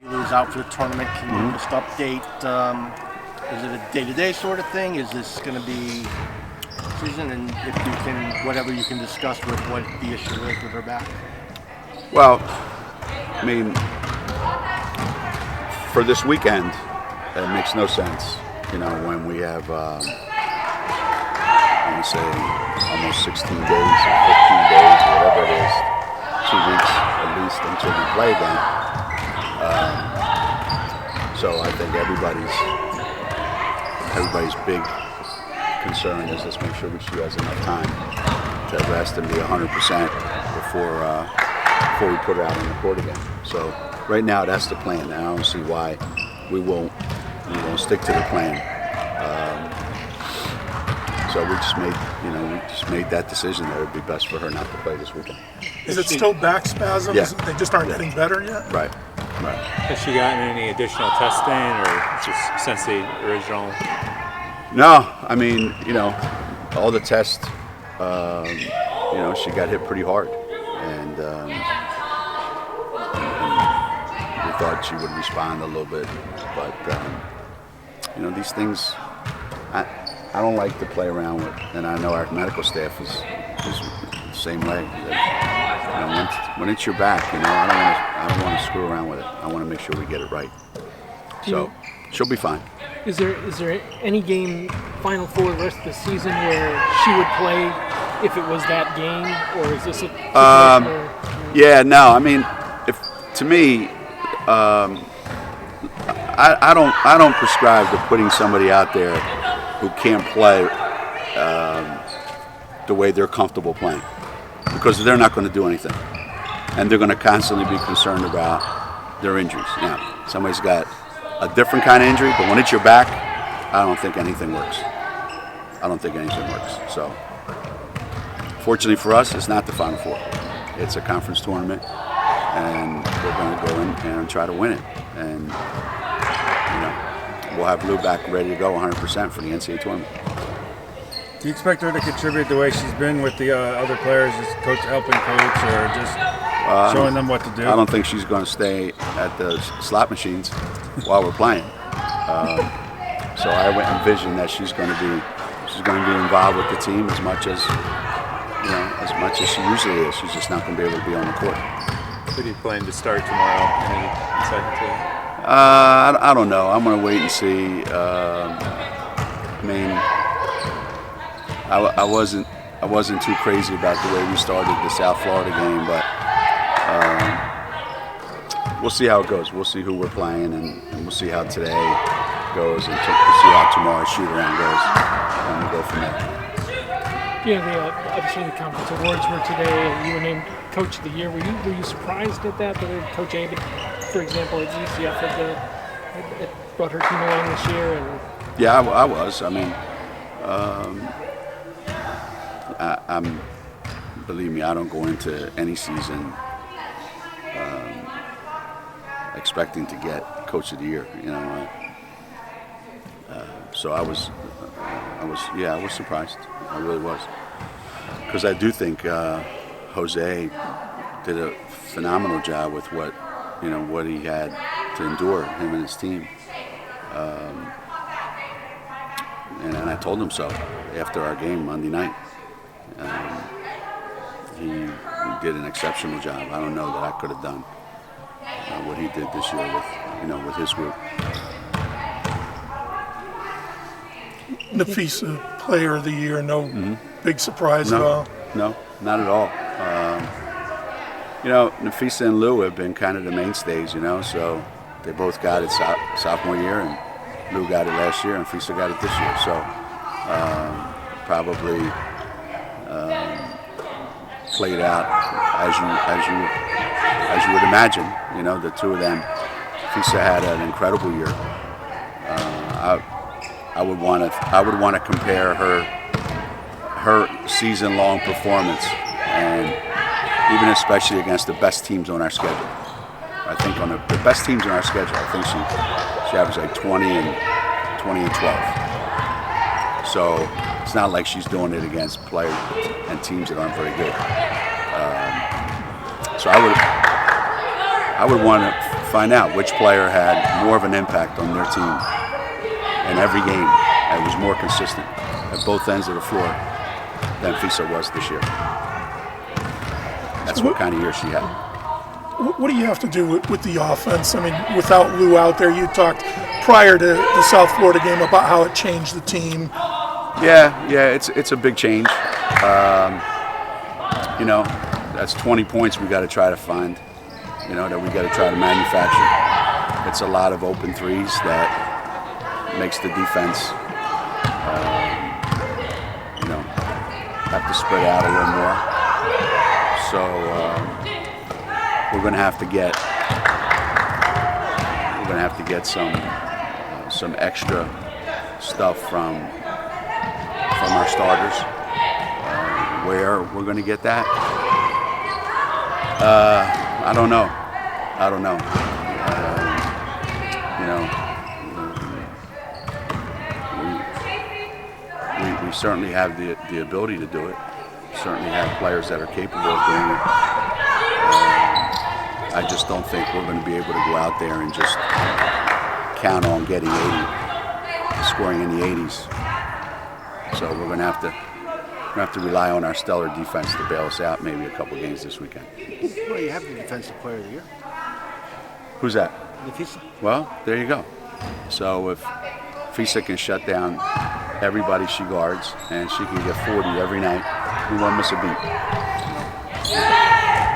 Who's out for the tournament? Can you just update? Is it a day-to-day sort of thing? Is this going to be season? And if you can, whatever you can discuss with what the issue is with her back. Well, I mean, for this weekend, it makes no sense. You know, when we have, I want to say, almost 16 days or 15 days, whatever it is, 2 weeks at least until we play again. So I think everybody's big concern is let's make sure she has enough time to rest and be 100% before we put her out on the court again. So right now that's the plan. I don't see why we won't stick to the plan. So we just made that decision that it would be best for her not to play this weekend. Is it still back spasms? Yeah. They just aren't getting better yet? Right. Has she gotten any additional testing or just since the original? No, I mean, all the tests, she got hit pretty hard. And we thought she would respond a little bit. But, these things, I don't like to play around with. And I know our medical staff is the same way. When it's your back, I don't want to screw around with it. I want to make sure we get it right. So she'll be fine. Is there any game Final Four the rest of the season where she would play if it was that game, or is this a situation where? Yeah, no. I mean, to me, I don't prescribe to putting somebody out there who can't play the way they're comfortable playing, because they're not going to do anything, and they're going to constantly be concerned about their injuries. Now, somebody's got a different kind of injury, but when it's your back, I don't think anything works. So, fortunately for us, it's not the Final Four. It's a conference tournament, and we're going to go in and try to win it. And we'll have Lou back ready to go 100% for the NCAA tournament. Do you expect her to contribute the way she's been with the other players, just helping coach, or just showing them what to do? I don't think she's going to stay at the slot machines while we're playing. So I would envision that she's going to be involved with the team as much as she usually is. She's just not going to be able to be on the court. Who do you plan to start tomorrow? Any insight into it? I don't know. I'm going to wait and see. I wasn't too crazy about the way we started the South Florida game, but we'll see how it goes. We'll see who we're playing, and we'll see how today goes, and we'll see how tomorrow's shoot-around goes, and we'll go from there. Obviously the conference awards were today, and you were named Coach of the Year. Were you surprised at that? That Coach Abbott, for example, at UCF had brought her team along this year? And yeah, I was. I mean, I'm. Believe me, I don't go into any season expecting to get Coach of the Year. So I was surprised. I really was, because I do think Jose did a phenomenal job with what he had to endure, him and his team. And I told him so after our game Monday night. He did an exceptional job. I don't know that I could have done what he did this year with his group. Nafisa, Player of the Year, no big surprise at all? No, not at all. Nafisa and Lou have been kind of the mainstays, so they both got it sophomore year, and Lou got it last year, and Nafisa got it this year. So probably played out as you would imagine. The two of them. Nafisa had an incredible year. I would want to compare her season-long performance, and even especially against the best teams on our schedule. I think on the best teams on our schedule, I think she averaged like 20 and 12. So it's not like she's doing it against players and teams that aren't very good. So I would want find out which player had more of an impact on their team in every game and was more consistent at both ends of the floor than Fisa was this year. That's what kind of year she had. What do you have to do with the offense? I mean, without Lou out there, you talked prior to the South Florida game about how it changed the team. Yeah, it's a big change. You know, that's 20 points we got to try to find, you know, that we got to try to manufacture. It's a lot of open threes that makes the defense, you know, have to spread out a little more. So we're going to have to get some extra stuff from our starters. Where we're going to get that, I don't know. You know, we certainly have the ability to do it. Certainly have players that are capable of doing it. I just don't think we're going to be able to go out there and just count on getting 80, scoring in the 80s. So we're going to have to rely on our stellar defense to bail us out maybe a couple games this weekend. Well, you have the defensive player of the year. Who's that? Fisa. Well, there you go. So if Fisa can shut down everybody she guards and she can get 40 every night, we won't miss a beat.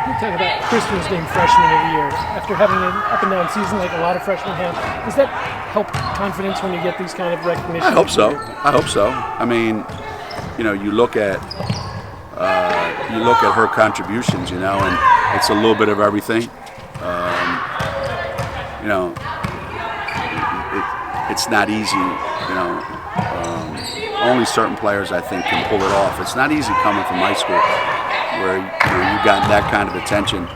We talk about Kristen's named freshman of the year. After having an up and down season like a lot of freshmen have, does that help confidence when you get these kind of recognition? I hope so. I mean, you know, you look at her contributions, you know, and it's a little bit of everything. You know, it's not easy. You know, only certain players I think can pull it off. It's not easy coming from high school where you've gotten that kind of attention,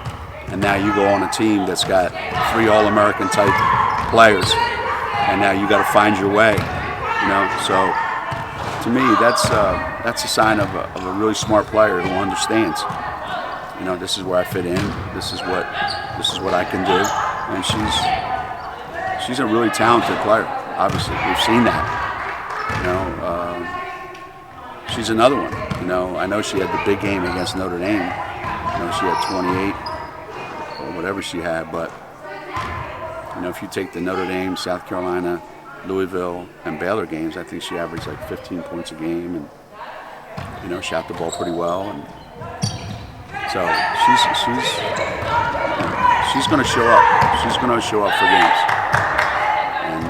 and now you go on a team that's got 3 All-American type players, and now you got to find your way. You know, so. To me, that's a sign of a really smart player who understands. You know, this is where I fit in. This is what I can do, and she's a really talented player. Obviously, we've seen that. You know, she's another one. You know, I know she had the big game against Notre Dame. You know, she had 28 or whatever she had, but you know, if you take the Notre Dame, South Carolina, Louisville, and Baylor games, I think she averaged like 15 points a game, and you know, shot the ball pretty well, and so she's going to show up. She's going to show up for games, and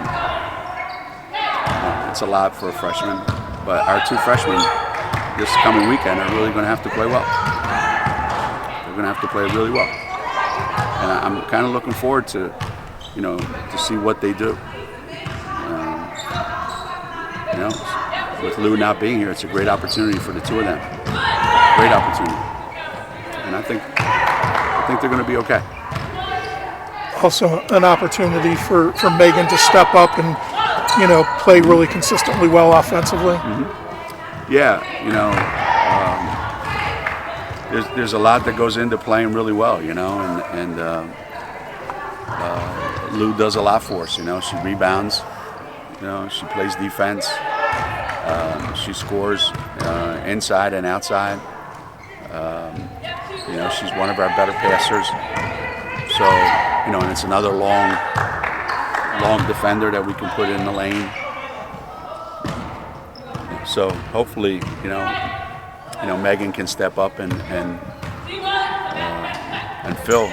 it's a lot for a freshman. But our 2 freshmen this coming weekend are really going to have to play well. They're going to have to play really well, and I'm kind of looking forward to, you know, to see what they do. You know, with Lou not being here, it's a great opportunity for the 2 of them. Great opportunity, and I think they're going to be okay. Also, an opportunity for Megan to step up and, you know, play really consistently well offensively. Mm-hmm. Yeah, you know, there's a lot that goes into playing really well, you know, and Lou does a lot for us. You know, she rebounds. You know, she plays defense. She scores inside and outside. You know, she's one of our better passers. So, you know, and it's another long defender that we can put in the lane. So hopefully, you know, Megan can step up and fill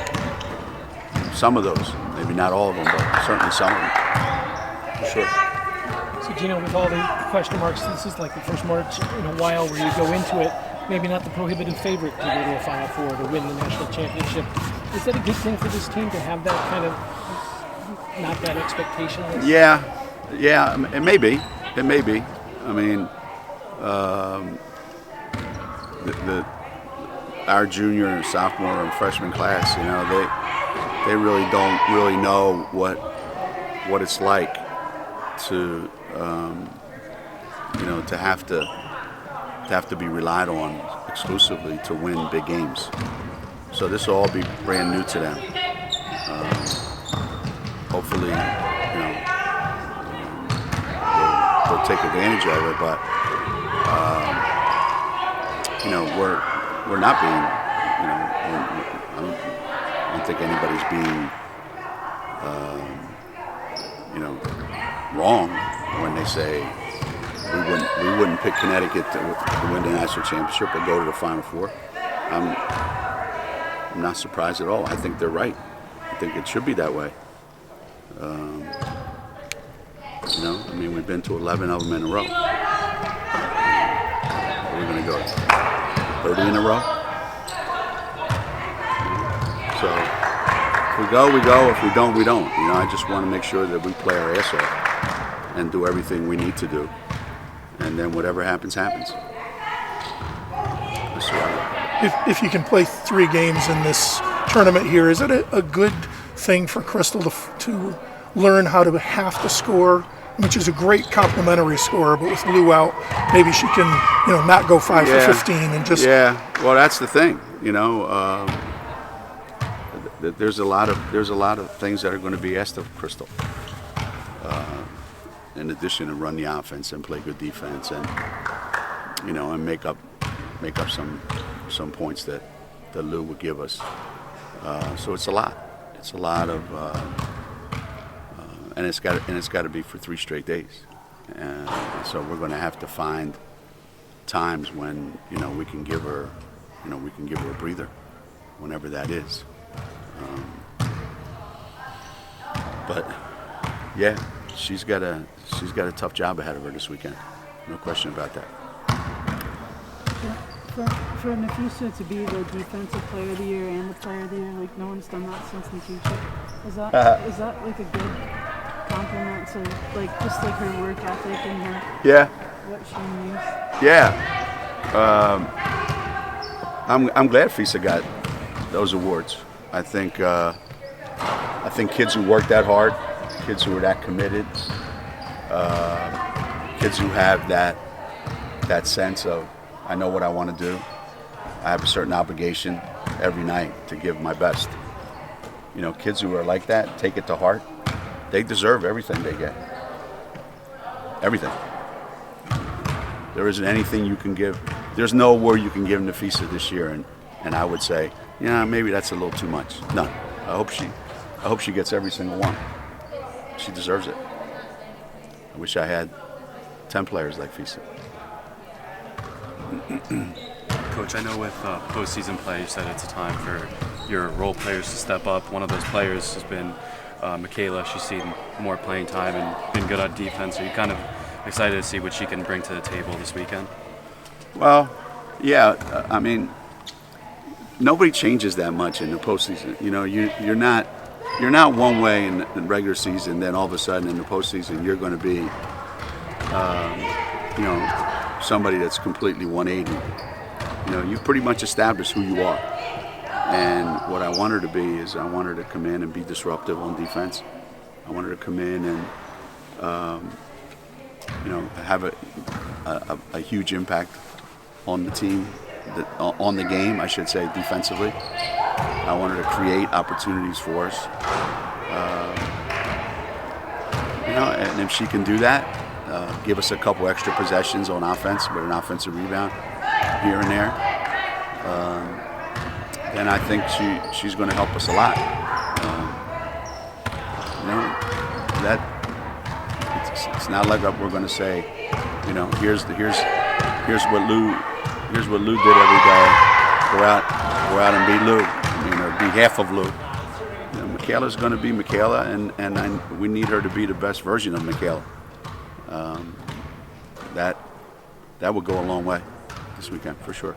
some of those. Maybe not all of them, but certainly some of them. For sure. So, Geno, with all the question marks, this is like the first March in a while where you go into it, maybe not the prohibitive favorite to go to a Final Four to win the national championship. Is that a good thing for this team to have that kind of, not that expectation? Yeah, it may be. I mean, our junior and sophomore and freshman class, you know, they really don't really know what it's like to you know, to have to be relied on exclusively to win big games. So this will all be brand new to them. hopefully, they'll take advantage of it. But we're not being, I don't think anybody's being, wrong when they say we wouldn't pick Connecticut to win the national championship or go to the Final Four. I'm not surprised at all. I think they're right. I think it should be that way. We've been to 11 of them in a row. Are we going to go 30 in a row? So if we go, we go. If we don't, we don't. I just want to make sure that we play our ass off and do everything we need to do. And then whatever happens, happens. That's right. If you can play 3 games in this tournament here, is it a good thing for Crystal to learn how to have to score, which is a great complementary scorer, but with Lou out, maybe she can, not go 5 for 15 and just. Yeah, well, that's the thing, There's a lot of things that are going to be asked of Crystal. In addition to run the offense and play good defense and and make up some points that Lou would give us. So it's a lot. It's a lot of, and it's got to be for 3 straight days. And so we're going to have to find times when we can give her a breather, whenever that is. But yeah, she's got a tough job ahead of her this weekend. No question about that. For Nafisa to be the defensive player of the year and the player of the year, like no one's done that since Nafisa. Is that like a good compliment to just her work ethic and what she means? Yeah. I'm glad Fisa got those awards. I think kids who work that hard, kids who are that committed, kids who have that sense of, I know what I want to do. I have a certain obligation every night to give my best. Kids who are like that, take it to heart. They deserve everything they get. Everything. There isn't anything you can give. There's no award you can give Nafisa this year, and I would say, maybe that's a little too much. None. I hope she gets every single one. She deserves it. I wish I had 10 players like Fisa. Coach, I know with postseason play, you said it's a time for your role players to step up. One of those players has been Michaela. She's seen more playing time and been good on defense. Are you kind of excited to see what she can bring to the table this weekend? Well, yeah. Nobody changes that much in the postseason. You're not one way in the regular season. Then all of a sudden in the postseason, you're going to be, somebody that's completely 180. You pretty much establish who you are. And what I want her to be is I want her to come in and be disruptive on defense. I want her to come in and, have a huge impact on the team, on the game, I should say, defensively. I want her to create opportunities for us. And if she can do that, give us a couple extra possessions on offense with an offensive rebound here and there, then I think she's going to help us a lot. It's not like we're going to say, here's what Lou did every day. Go out and be Lou. Or be half of Lou. Michaela's going to be Michaela, and we need her to be the best version of Michaela. That would go a long way this weekend for sure.